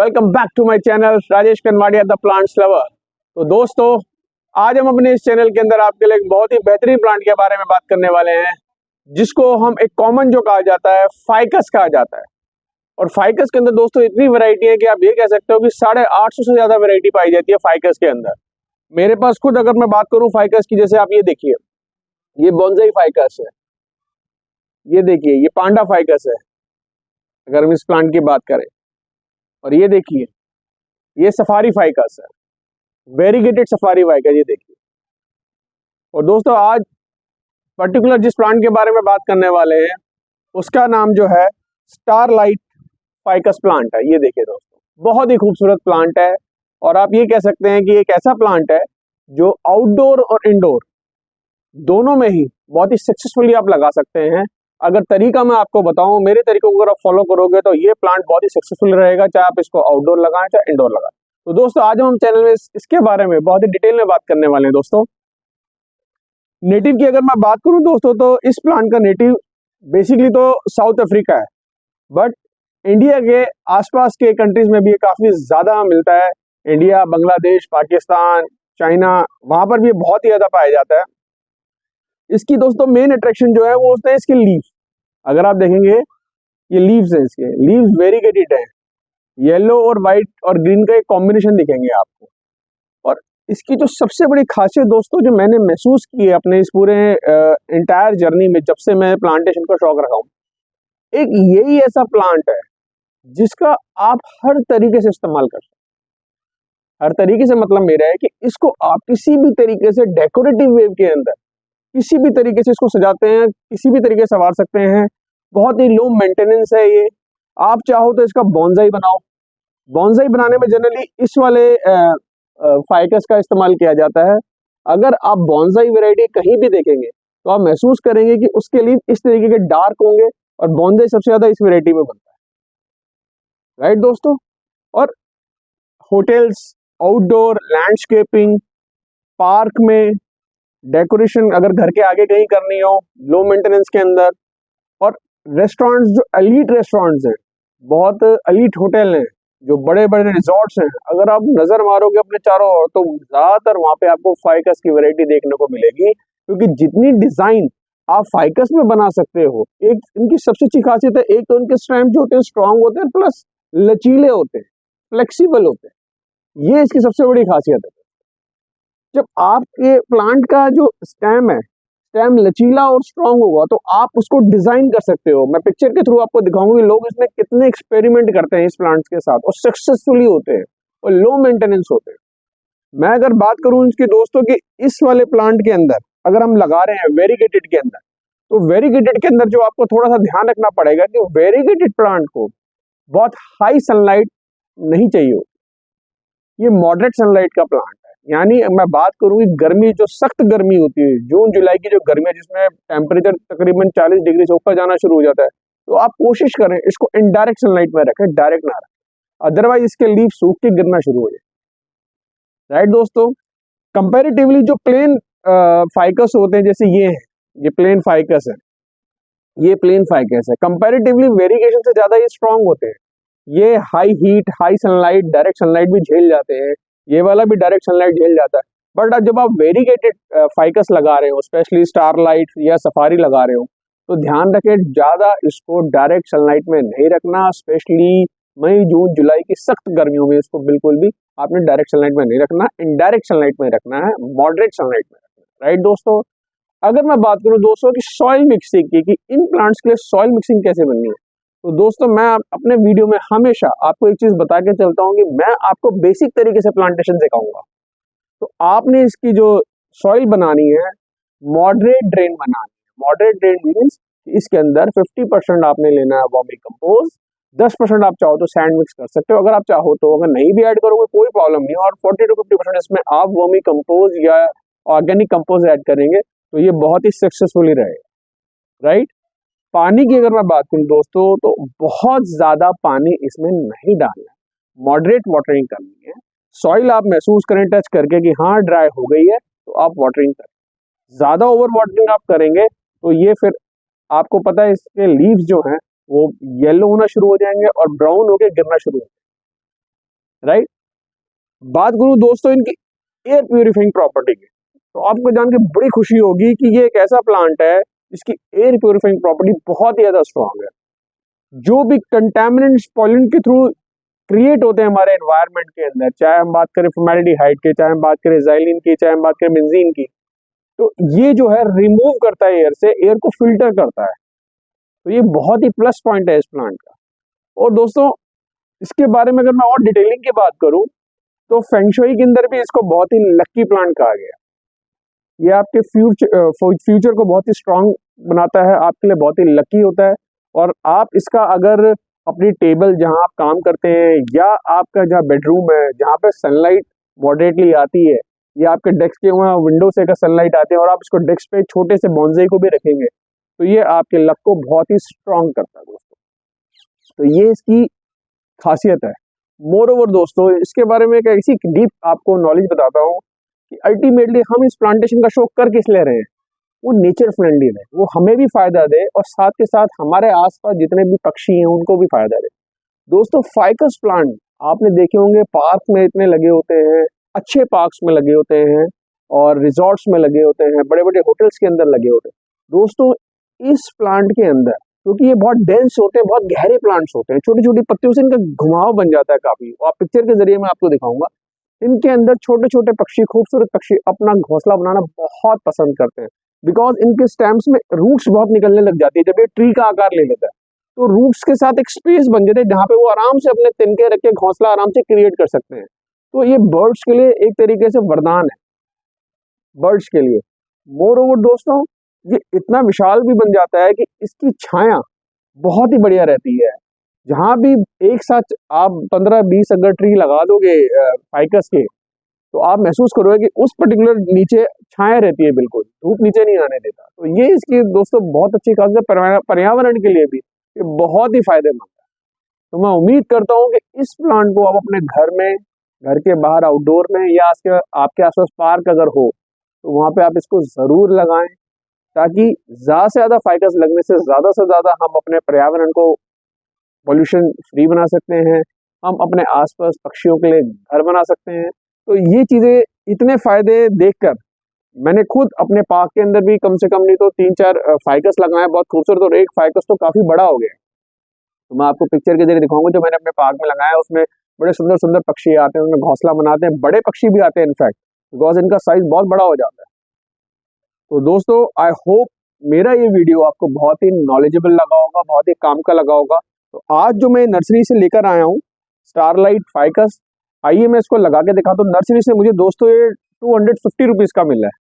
Welcome back to my channel Rajesh Kanvadia the plants lover. तो दोस्तों, आज हम अपने इस चैनल के अंदर आपके लिए एक बहुत ही बेहतरीन प्लांट के बारे में बात करने वाले हैं, जिसको हम एक कॉमन जो कहा जाता है फाइकस कहा जाता है। और फाइकस के अंदर दोस्तों इतनी वैरायटी है कि आप ये कह सकते हो कि 850 से ज्यादा वैरायटी पाई जाती है फाइकस के अंदर। मेरे पास खुद अगर मैं बात करूं फाइकस की, जैसे आप ये देखिए, ये बोंसाई फाइकस है, ये देखिए ये पांडा फाइकस है अगर हम इस प्लांट की बात करें। और ये देखिए ये सफारी फाइकस है, वेरीगेटेड सफारी फाइकस, ये देखिए। और दोस्तों आज पर्टिकुलर जिस प्लांट के बारे में बात करने वाले हैं उसका नाम जो है स्टारलाइट फाइकस प्लांट है। ये देखिए दोस्तों, बहुत ही खूबसूरत प्लांट है। और आप ये कह सकते हैं कि एक ऐसा प्लांट है जो आउटडोर और इंडोर दोनों में ही बहुत ही सक्सेसफुली आप लगा सकते हैं। अगर तरीका मैं आपको बताऊं, मेरे तरीकों को अगर आप फॉलो करोगे तो ये प्लांट बहुत ही सक्सेसफुल रहेगा, चाहे आप इसको आउटडोर लगाएं चाहे इंडोर लगाएं। तो दोस्तों आज हम चैनल में इसके बारे में बहुत ही डिटेल में बात करने वाले हैं। दोस्तों नेटिव की अगर मैं बात करूं दोस्तों, तो इस प्लांट का नेटिव बेसिकली तो साउथ अफ्रीका है, बट इंडिया के आसपास के कंट्रीज में भी काफी ज्यादा मिलता है। इंडिया, बांग्लादेश, पाकिस्तान, चाइना, वहां पर भी बहुत ही ज्यादा पाया जाता है। इसकी दोस्तों मेन अट्रैक्शन जो है वो होता है इसके लीव्स। अगर आप देखेंगे ये लीव्स है, इसके लीव्स वेरीगेटेड है, येलो और व्हाइट और ग्रीन का एक कॉम्बिनेशन दिखेंगे आपको। और इसकी जो सबसे बड़ी खासियत दोस्तों जो मैंने महसूस की है अपने इस पूरे इंटायर जर्नी में, जब से मैं प्लांटेशन का शौक रखा हूँ, एक यही ऐसा प्लांट है जिसका आप हर तरीके से इस्तेमाल कर सकते हैं। हर तरीके से मतलब मेरा है कि इसको आप किसी भी तरीके से डेकोरेटिव वेव के अंदर किसी भी तरीके से इसको सजाते हैं, किसी भी तरीके से संवार सकते हैं। बहुत ही लो मेंटेनेंस है ये। आप चाहो तो इसका बोनसाई बनाओ। बोनसाई बनाने में जनरली इस वाले फाइकस का इस्तेमाल किया जाता है। अगर आप बोनसाई वैरायटी कहीं भी देखेंगे तो आप महसूस करेंगे कि उसके लिए इस तरीके के डार्क होंगे, और बोनसाई सबसे ज्यादा इस वैरायटी में बनता है, राइट दोस्तों। और होटल्स, आउटडोर, लैंडस्केपिंग, पार्क में डेकोरेशन अगर घर के आगे कहीं करनी हो लो मेंटेनेंस के अंदर, और रेस्टोरेंट्स जो एलीट रेस्टोरेंट्स हैं, बहुत एलीट होटल हैं, जो बड़े बड़े रिजॉर्ट्स हैं, अगर आप नजर मारोगे अपने चारों ओर तो ज्यादातर वहां पे आपको फाइकस की वैरायटी देखने को मिलेगी। क्योंकि जितनी डिजाइन आप फाइकस में बना सकते हो, एक इनकी सबसे अच्छी खासियत है, एक तो इनके स्टैम्प जो होते हैं स्ट्रांग होते हैं, प्लस लचीले होते हैं, फ्लेक्सिबल होते हैं। ये इसकी सबसे बड़ी खासियत है। जब आपके प्लांट का जो स्टेम है, स्टेम लचीला और स्ट्रांग होगा तो आप उसको डिजाइन कर सकते हो। मैं पिक्चर के थ्रू आपको दिखाऊंगा कि लोग इसमें कितने एक्सपेरिमेंट करते हैं इस प्लांट्स के साथ, और सक्सेसफुली होते हैं और लो मेंटेनेंस होते हैं। मैं अगर बात करूं इसके दोस्तों कि इस वाले प्लांट के अंदर अगर हम लगा रहे हैं वेरीगेटेड के अंदर, तो वेरीगेटेड के अंदर जो आपको थोड़ा सा ध्यान रखना पड़ेगा कि वेरीगेटेड प्लांट को बहुत हाई सनलाइट नहीं चाहिए होती। ये मॉडरेट सनलाइट का प्लांट, यानी मैं बात करूँ गर्मी, जो सख्त गर्मी होती है, जून जुलाई की जो गर्मी है जिसमें टेम्परेचर तकरीबन 40 डिग्री से ऊपर जाना शुरू हो जाता है, तो आप कोशिश करें इसको इनडायरेक्ट सनलाइट में रखें, डायरेक्ट ना रखें, अदरवाइज इसके लीफ सूख के गिरना शुरू हो जाए, राइट दोस्तों। कंपैरेटिवली जो प्लेन फाइकस होते हैं, जैसे ये है, ये प्लेन फाइकस है, ये प्लेन फाइकस है, कंपैरेटिवली वेरिएशन से ज्यादा ये स्ट्रांग होते हैं। ये high heat, high sunlight, direct sunlight भी झेल जाते हैं, ये वाला भी डायरेक्ट सनलाइट झेल जाता है। बट जब आप वेरीगेटेड फाइकस लगा रहे हो, स्पेशली स्टारलाइट या सफारी लगा रहे हो, तो ध्यान रखें ज्यादा इसको डायरेक्ट सनलाइट में नहीं रखना। स्पेशली मई, जून, जुलाई की सख्त गर्मियों में इसको बिल्कुल भी आपने डायरेक्ट सनलाइट में नहीं रखना, इनडायरेक्ट सनलाइट में रखना है, मॉडरेट सनलाइट में रखना है, राइट दोस्तों। अगर मैं बात करूं दोस्तों की सॉइल मिक्सिंग की, कि इन प्लांट्स के लिए सॉइल मिक्सिंग कैसे बननी है, तो दोस्तों मैं अपने वीडियो में हमेशा आपको एक चीज बता के चलता हूँ कि मैं आपको बेसिक तरीके से प्लांटेशन सिखाऊंगा। तो आपने इसकी जो सॉइल बनानी है, मॉडरेट ड्रेन बनानी है। मॉडरेट ड्रेन मीन्स इसके अंदर 50% आपने लेना है वर्मी कंपोस्ट, 10% आप चाहो तो सैंड मिक्स कर सकते हो, अगर आप चाहो तो। अगर नहीं भी ऐड करोगे कोई प्रॉब्लम नहीं, और 40 to 50% इसमें आप वर्मी कंपोस्ट या ऑर्गेनिक कंपोस्ट ऐड करेंगे तो ये बहुत ही सक्सेसफुली रहेगा, राइट। पानी की अगर मैं बात करूं दोस्तों, तो बहुत ज्यादा पानी इसमें नहीं डालना है, मॉडरेट वाटरिंग करनी है। सॉइल आप महसूस करें टच करके कि हाँ ड्राई हो गई है, तो आप वाटरिंग करें। ज्यादा ओवर वाटरिंग आप करेंगे तो ये फिर आपको पता है इसके लीव्स जो हैं वो येलो होना शुरू हो जाएंगे और ब्राउन होकर गिरना शुरू हो जाएंगे। राइट। बात करूं दोस्तों इनकी एयर प्यूरिफाइंग प्रॉपर्टी की, तो आपको जान के बड़ी खुशी होगी कि ये एक ऐसा प्लांट है जिसकी एयर प्यूरिफाइंग प्रॉपर्टी बहुत ही ज्यादा स्ट्रांग है। जो भी कंटेमिनेंट्स पॉल्यून के थ्रू क्रिएट होते हैं हमारे एनवायरनमेंट के अंदर, चाहे हम बात करें फॉर्मेल्डिहाइड के, चाहे हम बात करें ज़ाइलिन की, चाहे हम बात करें बेंजीन की, तो ये जो है रिमूव करता है एयर से, एयर को फिल्टर करता है। तो ये बहुत ही प्लस पॉइंट है इस प्लांट का। और दोस्तों इसके बारे में अगर मैं और डिटेलिंग की बात करूं तो फेंगशुई के अंदर भी इसको बहुत ही लक्की प्लांट कहा गया। ये आपके फ्यूचर को बहुत ही स्ट्रांग बनाता है, आपके लिए बहुत ही लकी होता है। और आप इसका अगर अपनी टेबल जहां आप काम करते हैं या आपका जहाँ बेडरूम है जहाँ पे सनलाइट मॉडरेटली आती है, या आपके डेस्क के वहाँ विंडो से का सनलाइट आती है और आप इसको डेस्क पे छोटे से बॉन्साई को भी रखेंगे, तो ये आपके लक को बहुत ही स्ट्रांग करता है दोस्तों। तो ये इसकी खासियत है। मोर ओवर दोस्तों इसके बारे में एक ऐसी डीप आपको नॉलेज बताता हूँ कि अल्टीमेटली हम इस प्लांटेशन का शौक कर किस ले रहे हैं। वो नेचर फ्रेंडली है, वो हमें भी फायदा दे और साथ के साथ हमारे आसपास जितने भी पक्षी हैं उनको भी फायदा दे। दोस्तों फाइकस प्लांट आपने देखे होंगे पार्क में इतने लगे होते हैं, अच्छे पार्क्स में लगे होते हैं और रिजॉर्ट्स में लगे होते हैं, बड़े बड़े होटल्स के अंदर लगे होते हैं। दोस्तों इस प्लांट के अंदर क्योंकि ये बहुत डेंस होते हैं, बहुत गहरे प्लांट्स होते हैं, छोटी छोटी पत्तियों से इनका घुमाव बन जाता है काफी। और पिक्चर के जरिए मैं आपको दिखाऊंगा। इनके अंदर छोटे छोटे पक्षी, खूबसूरत पक्षी अपना घोंसला बनाना बहुत पसंद करते हैं, बिकॉज इनके स्टेम्स में रूट्स बहुत निकलने लग जाती है। जब ये ट्री का आकार ले लेता है तो रूट्स के साथ एक स्पेस बन जाता है जहाँ पे वो आराम से अपने तिनके रख के घोंसला आराम से क्रिएट कर सकते हैं। तो ये बर्ड्स के लिए एक तरीके से वरदान है, बर्ड्स के लिए। मोर ओवर दोस्तों ये इतना विशाल भी बन जाता है कि इसकी छाया बहुत ही बढ़िया रहती है। जहां भी एक साथ आप 15-20 अगर ट्री लगा दोगे फाइकस के, तो आप महसूस करोगे कि उस पर्टिकुलर नीचे छाया रहती है, बिल्कुल धूप नीचे नहीं आने देता। तो ये इसकी दोस्तों बहुत अच्छी खासियत है, पर्यावरण के लिए भी ये बहुत ही फायदेमंद है। तो मैं उम्मीद करता हूँ कि इस प्लांट को आप अपने घर में, घर के बाहर आउटडोर में, या आपके आसपास पार्क अगर हो तो वहां पे आप इसको जरूर लगाएं, ताकि ज्यादा से ज्यादा फाइकस लगने से ज्यादा हम अपने पर्यावरण को पोल्यूशन फ्री बना सकते हैं, हम अपने आसपास पक्षियों के लिए घर बना सकते हैं। तो ये चीजें, इतने फायदे देखकर मैंने खुद अपने पार्क के अंदर भी कम से कम नहीं तो 3-4 फाइकस लगाए, बहुत खूबसूरत। और एक फाइकस तो काफी बड़ा हो गया। तो मैं आपको पिक्चर के जरिए दिखाऊंगा जो मैंने अपने पार्क में लगाया। उसमें बड़े सुंदर सुंदर पक्षी आते हैं, उनमें घोंसला बनाते हैं, बड़े पक्षी भी आते हैं इनफैक्ट, बिकॉज इनका साइज बहुत बड़ा हो जाता है। तो दोस्तों आई होप मेरा ये वीडियो आपको बहुत ही नॉलेजेबल लगा होगा, बहुत ही काम का लगा होगा। तो आज जो मैं नर्सरी से लेकर आया हूँ स्टारलाइट फाइकस, आइए मैं इसको लगा के दिखाता हूँ। नर्सरी से मुझे दोस्तों ये 250 रुपीज का मिला है,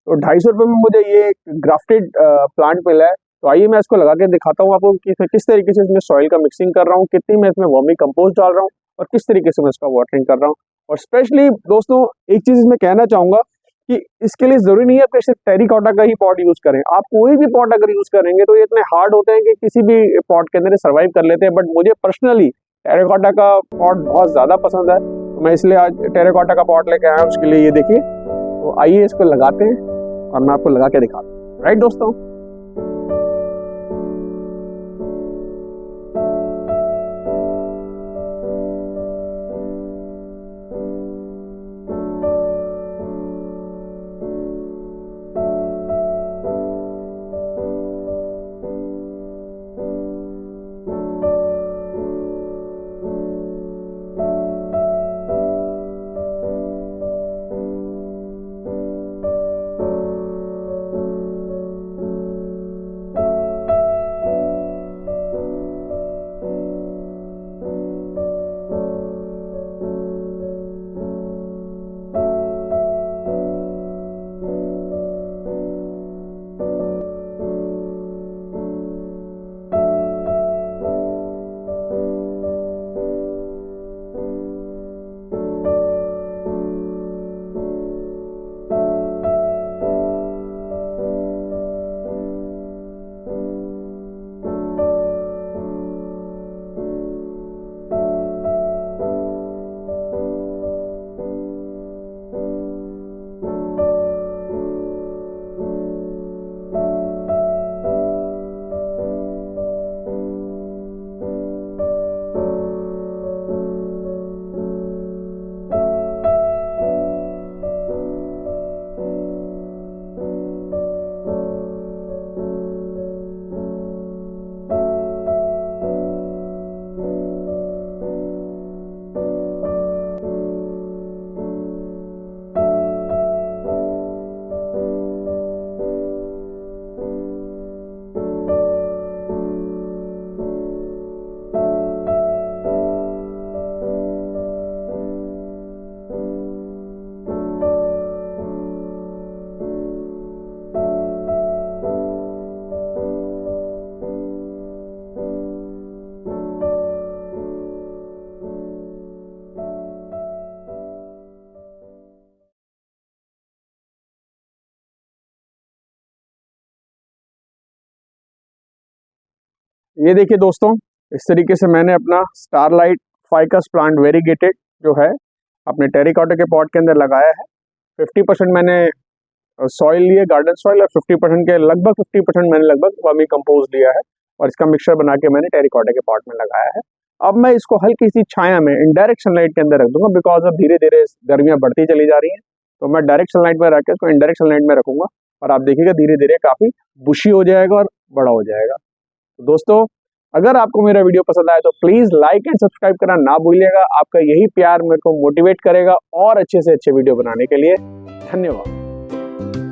तो 250 रुपये में मुझे ये ग्राफ्टेड प्लांट मिला है। तो आइए मैं इसको लगा के दिखाता हूँ आपको कि किस तरीके से इसमें सॉइल का मिक्सिंग कर रहा हूँ, कितनी मैं इसमें वर्मी कंपोस्ट डाल रहा हूँ और किस तरीके से मैं इसका वाटरिंग कर रहा हूँ। और स्पेशली दोस्तों एक चीज इसमें कहना चाहूंगा कि इसके लिए जरूरी नहीं है आप सिर्फ टेरिकॉटा का ही पॉट यूज करें। आप कोई भी पॉट अगर यूज करेंगे तो ये इतने हार्ड होते हैं कि किसी भी पॉट के अंदर सर्वाइव कर लेते हैं। बट मुझे पर्सनली टेरिकॉटा का पॉट बहुत ज्यादा पसंद है, तो मैं इसलिए आज टेरिकॉटा का पॉट लेके आया हूँ उसके लिए। ये देखिए, तो आइए इसको लगाते हैं और मैं आपको लगा के दिखाता हूँ। राइट दोस्तों, ये देखिए दोस्तों, इस तरीके से मैंने अपना स्टारलाइट फाइकस प्लांट वेरीगेटेड जो है अपने टेरिकॉटा के पॉट के अंदर लगाया है। 50% मैंने सॉइल लिए, गार्डन सॉइल, और 50% के लगभग 50% मैंने लगभग वर्मी कंपोस्ट लिया है और इसका मिक्सचर बना के मैंने टेरिकॉटा के पॉट में लगाया है। अब मैं इसको हल्की सी छाया में इनडायरेक्ट सनलाइट के अंदर रख दूंगा, बिकॉज अब धीरे धीरे गर्मियां बढ़ती चली जा रही हैं, तो मैं डायरेक्ट सनलाइट में रख के इसको इनडायरेक्ट सनलाइट में रखूंगा और आप देखिएगा धीरे धीरे काफी बुशी हो जाएगा और बड़ा हो जाएगा। तो दोस्तों, अगर आपको मेरा वीडियो पसंद आए तो प्लीज लाइक एंड सब्सक्राइब करना ना भूलिएगा। आपका यही प्यार मेरे को मोटिवेट करेगा और अच्छे से अच्छे वीडियो बनाने के लिए। धन्यवाद।